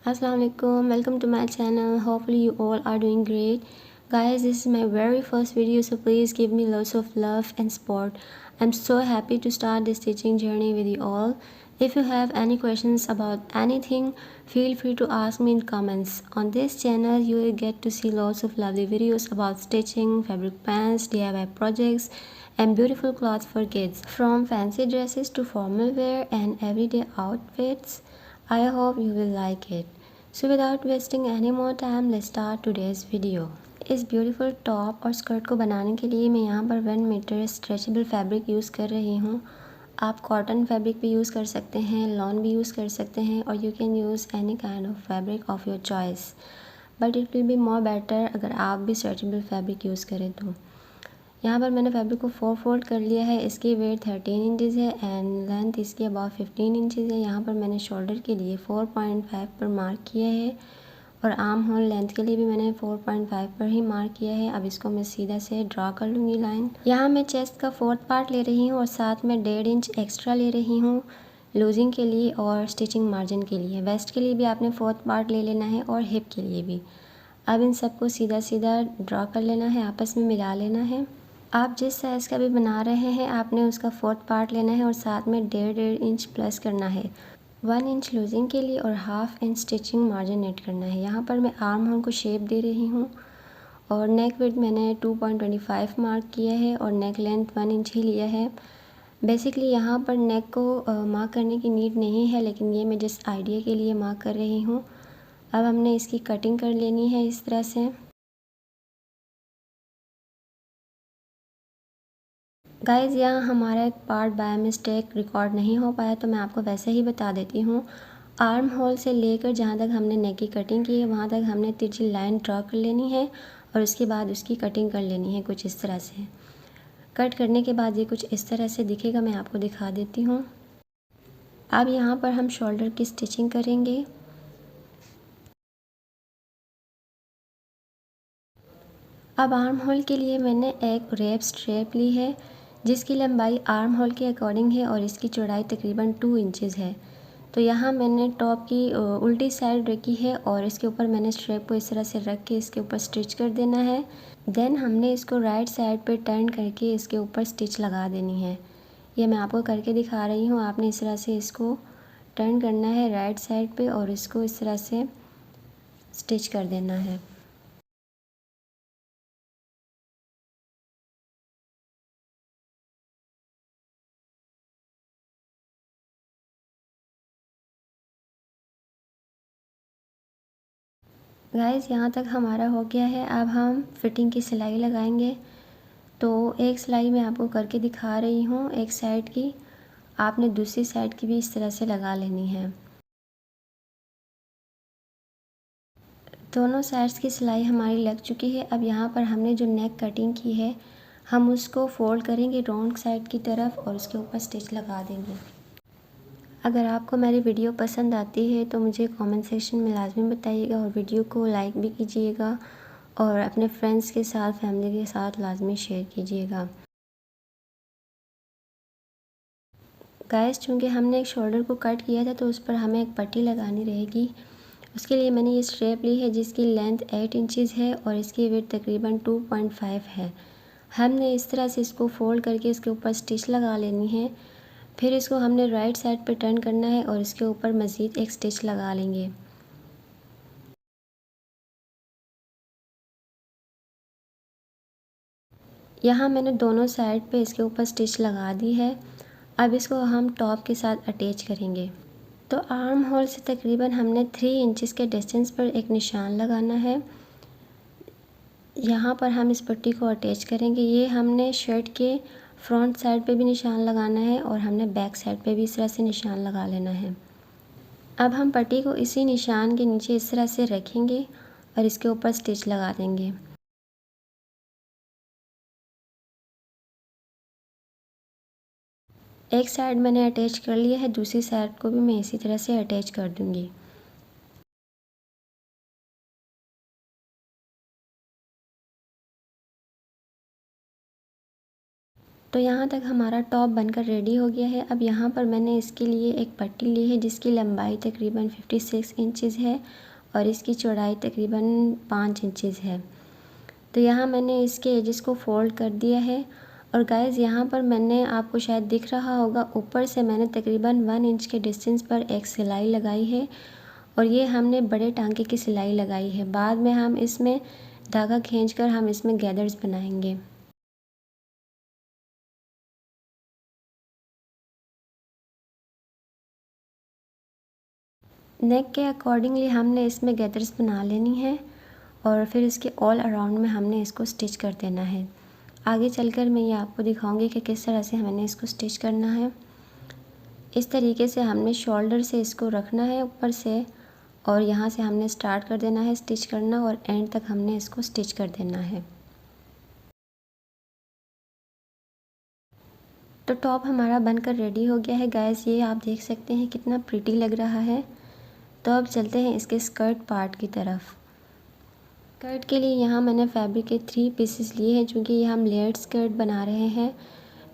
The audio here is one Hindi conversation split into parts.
Assalamu alaikum, welcome to my channel. Hopefully you all are doing great. Guys, this is my very first video, so please give me lots of love and support. I'm so happy to start this teaching journey with you all. If you have any questions about anything, feel free to ask me in comments. On this channel you will get to see lots of lovely videos about stitching, fabric pants, DIY projects and beautiful clothes for kids, from fancy dresses to formal wear and everyday outfits. I hope you will like it. So without wasting any more time, let's start today's video. इस ब्यूटीफुल टॉप और स्कर्ट को बनाने के लिए मैं यहाँ पर 1 मीटर स्ट्रेचेबल फैब्रिक यूज़ कर रही हूँ। आप कॉटन फैब्रिक भी यूज़ कर सकते हैं, लॉन भी यूज़ कर सकते हैं, और you can use any kind of fabric of your choice, but it will be more better अगर आप भी स्ट्रेचेबल फैब्रिक यूज़ करें तो। यहाँ पर मैंने फैब्रिक को 4 फोल्ड कर लिया है। इसकी वेट 13 इंचेस है एंड लेंथ इसकी अबाउट 15 इंचेस है। यहाँ पर मैंने शोल्डर के लिए 4.5 पर मार्क किया है और आर्म होल लेंथ के लिए भी मैंने 4.5 पर ही मार्क किया है। अब इसको मैं सीधा से ड्रा कर लूँगी लाइन। यहाँ मैं चेस्ट का 4th पार्ट ले रही हूँ और साथ में 1.5 इंच एक्स्ट्रा ले रही हूँ लूजिंग के लिए और स्टिचिंग मार्जिन के लिए। वेस्ट के लिए भी आपने 4th पार्ट ले लेना है और हिप के लिए भी। अब इन सबको सीधा सीधा ड्रा कर लेना है, आपस में मिला लेना है। आप जिस साइज़ का भी बना रहे हैं आपने उसका 4th पार्ट लेना है और साथ में 1.5 इंच प्लस करना है। 1 इंच लूजिंग के लिए और 1/2 इंच स्टिचिंग मार्जिन ऐड करना है। यहाँ पर मैं आर्म होल को शेप दे रही हूँ और नेक विड्थ मैंने 2.25 मार्क किया है और नेक लेंथ 1 इंच ही लिया है। बेसिकली यहाँ पर नेक को मार्क करने की नीड नहीं है, लेकिन ये मैं जस्ट आइडिया के लिए मार्क कर रही हूँ। अब हमने इसकी कटिंग कर लेनी है इस तरह से। गाइज़, यहाँ हमारा एक पार्ट बाय मिस्टेक रिकॉर्ड नहीं हो पाया, तो मैं आपको वैसे ही बता देती हूँ। आर्म होल से लेकर जहाँ तक हमने नेक की कटिंग की है वहाँ तक हमने तिरछी लाइन ड्रा कर लेनी है और उसके बाद उसकी कटिंग कर लेनी है कुछ इस तरह से। कट करने के बाद ये कुछ इस तरह से दिखेगा, मैं आपको दिखा देती हूँ। अब यहाँ पर हम शोल्डर की स्टिचिंग करेंगे। अब आर्म होल के लिए मैंने एक रेप स्ट्रेप ली है जिसकी लंबाई आर्म होल के अकॉर्डिंग है और इसकी चौड़ाई तकरीबन 2 इंचेस है। तो यहाँ मैंने टॉप की उल्टी साइड रखी है और इसके ऊपर मैंने स्ट्रेप को इस तरह से रख के इसके ऊपर स्टिच कर देना है। देन हमने इसको राइट साइड पे टर्न करके इसके ऊपर स्टिच लगा देनी है। ये मैं आपको करके दिखा रही हूँ। आपने इस तरह से इसको टर्न करना है राइट साइड पे और इसको इस तरह से स्टिच कर देना है। गाइस, यहाँ तक हमारा हो गया है। अब हम फिटिंग की सिलाई लगाएंगे। तो एक सिलाई मैं आपको करके दिखा रही हूँ एक साइड की, आपने दूसरी साइड की भी इस तरह से लगा लेनी है। दोनों साइड्स की सिलाई हमारी लग चुकी है। अब यहाँ पर हमने जो नेक कटिंग की है हम उसको फोल्ड करेंगे रॉन्ग साइड की तरफ और उसके ऊपर स्टिच लगा देंगे। अगर आपको मेरी वीडियो पसंद आती है तो मुझे कमेंट सेक्शन में लाजमी बताइएगा और वीडियो को लाइक भी कीजिएगा और अपने फ्रेंड्स के साथ, फैमिली के साथ लाजमी शेयर कीजिएगा। गाइस, चूँकि हमने एक शोल्डर को कट किया था तो उस पर हमें एक पट्टी लगानी रहेगी। उसके लिए मैंने ये स्ट्रेप ली है जिसकी लेंथ 8 इंचेस है और इसकी वेट तकरीबन 2.5 है। हमने इस तरह से इसको फोल्ड करके इसके ऊपर स्टिच लगा लेनी है। फिर इसको हमने राइट साइड पे टर्न करना है और इसके ऊपर मज़ीद एक स्टिच लगा लेंगे। यहाँ मैंने दोनों साइड पे इसके ऊपर स्टिच लगा दी है। अब इसको हम टॉप के साथ अटैच करेंगे। तो आर्म होल से तकरीबन हमने 3 इंचेस के डिस्टेंस पर एक निशान लगाना है। यहाँ पर हम इस पट्टी को अटैच करेंगे। ये हमने शर्ट के फ्रंट साइड पे भी निशान लगाना है और हमने बैक साइड पे भी इस तरह से निशान लगा लेना है। अब हम पट्टी को इसी निशान के नीचे इस तरह से रखेंगे और इसके ऊपर स्टिच लगा देंगे। एक साइड मैंने अटैच कर लिया है, दूसरी साइड को भी मैं इसी तरह से अटैच कर दूँगी। तो यहाँ तक हमारा टॉप बनकर रेडी हो गया है। अब यहाँ पर मैंने इसके लिए एक पट्टी ली है जिसकी लंबाई तकरीबन 56 इंचज़ है और इसकी चौड़ाई तकरीबन 5 इंचज़ है। तो यहाँ मैंने इसके एजेस को फोल्ड कर दिया है और गाइज़ यहाँ पर मैंने, आपको शायद दिख रहा होगा, ऊपर से मैंने तकरीबन 1 इंच के डिस्टेंस पर एक सिलाई लगाई है और ये हमने बड़े टांके की सिलाई लगाई है। बाद में हम इसमें धागा खींचकर हम इसमें गैदर्स बनाएंगे। नेक के अकॉर्डिंगली हमने इसमें गैदर्स बना लेनी है और फिर इसके ऑल अराउंड में हमने इसको स्टिच कर देना है। आगे चलकर मैं ये आपको दिखाऊंगी कि किस तरह से हमने इसको स्टिच करना है। इस तरीके से हमने शोल्डर से इसको रखना है ऊपर से और यहाँ से हमने स्टार्ट कर देना है स्टिच करना और एंड तक हमने इसको स्टिच कर देना है। तो टॉप हमारा बनकर रेडी हो गया है गाइस, ये आप देख सकते हैं कितना प्रिटी लग रहा है। तो अब चलते हैं इसके स्कर्ट पार्ट की तरफ। स्कर्ट के लिए यहाँ मैंने फैब्रिक के 3 पीसेस लिए हैं, चूँकि ये हम लेयर्ड स्कर्ट बना रहे हैं।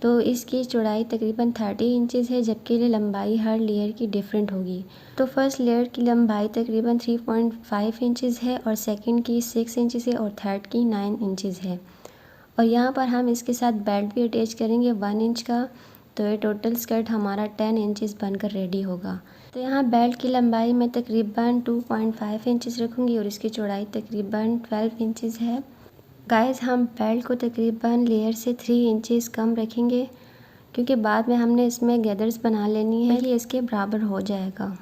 तो इसकी चौड़ाई तकरीबन 30 इंचज़ है, जबकि ये लंबाई हर लेयर की डिफरेंट होगी। तो फर्स्ट लेयर की लंबाई तकरीबन 3.5 इंचज़ है और सेकंड की 6 इंचज़ है और थर्ड की 9 इंचज़ है। और यहाँ पर हम इसके साथ बेल्ट भी अटैच करेंगे 1 इंच का। तो ये टोटल स्कर्ट हमारा 10 इंचज़ बनकर रेडी होगा। तो यहाँ बेल्ट की लंबाई मैं तकरीबन 2.5 इंचज़ रखूँगी और इसकी चौड़ाई तकरीबन 12 इंचज़ है। गाइस हम बेल्ट को तकरीबन लेयर से 3 इंचज़ कम रखेंगे क्योंकि बाद में हमने इसमें गैदर्स बना लेनी है, ये इसके बराबर हो जाएगा।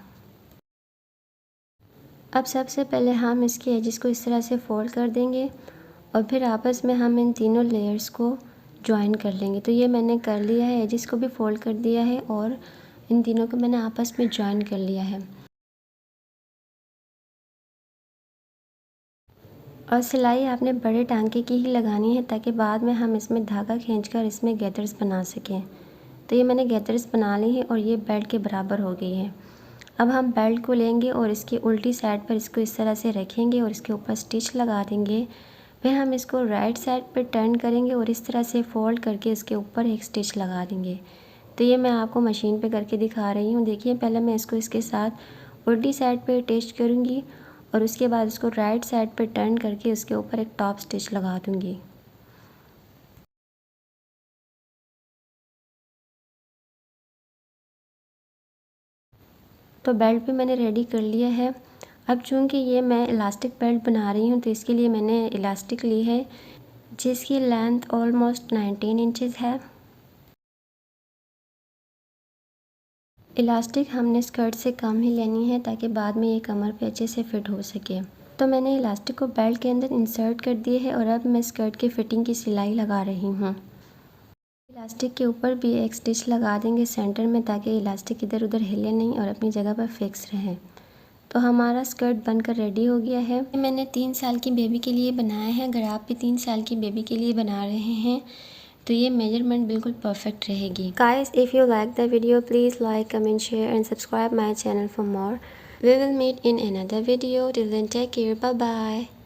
अब सबसे पहले हम इसके एजेस को इस तरह से फोल्ड कर देंगे और फिर आपस में हम इन तीनों लेयर्स को ज्वाइन कर लेंगे। तो ये मैंने कर लिया है, एजेस को भी फोल्ड कर दिया है और इन तीनों को मैंने आपस में ज्वाइन कर लिया है। और सिलाई आपने बड़े टांके की ही लगानी है ताकि बाद में हम इसमें धागा खींचकर इसमें गैदर्स बना सकें। तो ये मैंने गैदर्स बना ली है और ये बेल्ट के बराबर हो गई है। अब हम बेल्ट को लेंगे और इसकी उल्टी साइड पर इसको इस तरह से रखेंगे और इसके ऊपर स्टिच लगा देंगे। फिर हम इसको राइट साइड पर टर्न करेंगे और इस तरह से फोल्ड करके इसके ऊपर एक स्टिच लगा देंगे। तो ये मैं आपको मशीन पे करके दिखा रही हूँ। देखिए पहले मैं इसको इसके साथ उल्टी साइड पे अटैच करूँगी और उसके बाद इसको राइट साइड पे टर्न करके उसके ऊपर एक टॉप स्टिच लगा दूँगी। तो बेल्ट भी मैंने रेडी कर लिया है। अब चूँकि ये मैं इलास्टिक बेल्ट बना रही हूँ तो इसके लिए मैंने इलास्टिक ली है जिसकी लेंथ ऑलमोस्ट 19 इंचज़ है। इलास्टिक हमने स्कर्ट से कम ही लेनी है ताकि बाद में ये कमर पे अच्छे से फिट हो सके। तो मैंने इलास्टिक को बेल्ट के अंदर इंसर्ट कर दिए है और अब मैं स्कर्ट की फ़िटिंग की सिलाई लगा रही हूँ। इलास्टिक के ऊपर भी एक स्टिच लगा देंगे सेंटर में ताकि इलास्टिक इधर उधर हिले नहीं और अपनी जगह पर फिक्स रहे। तो हमारा स्कर्ट बनकर रेडी हो गया है। मैंने 3 साल की बेबी के लिए बनाया है। अगर आप भी 3 साल की बेबी के लिए बना रहे हैं तो ये मेजरमेंट बिल्कुल परफेक्ट रहेगी। Guys if you like the video please like, comment, share and subscribe my channel for more. We will meet in another video. Till then, take care. Bye bye.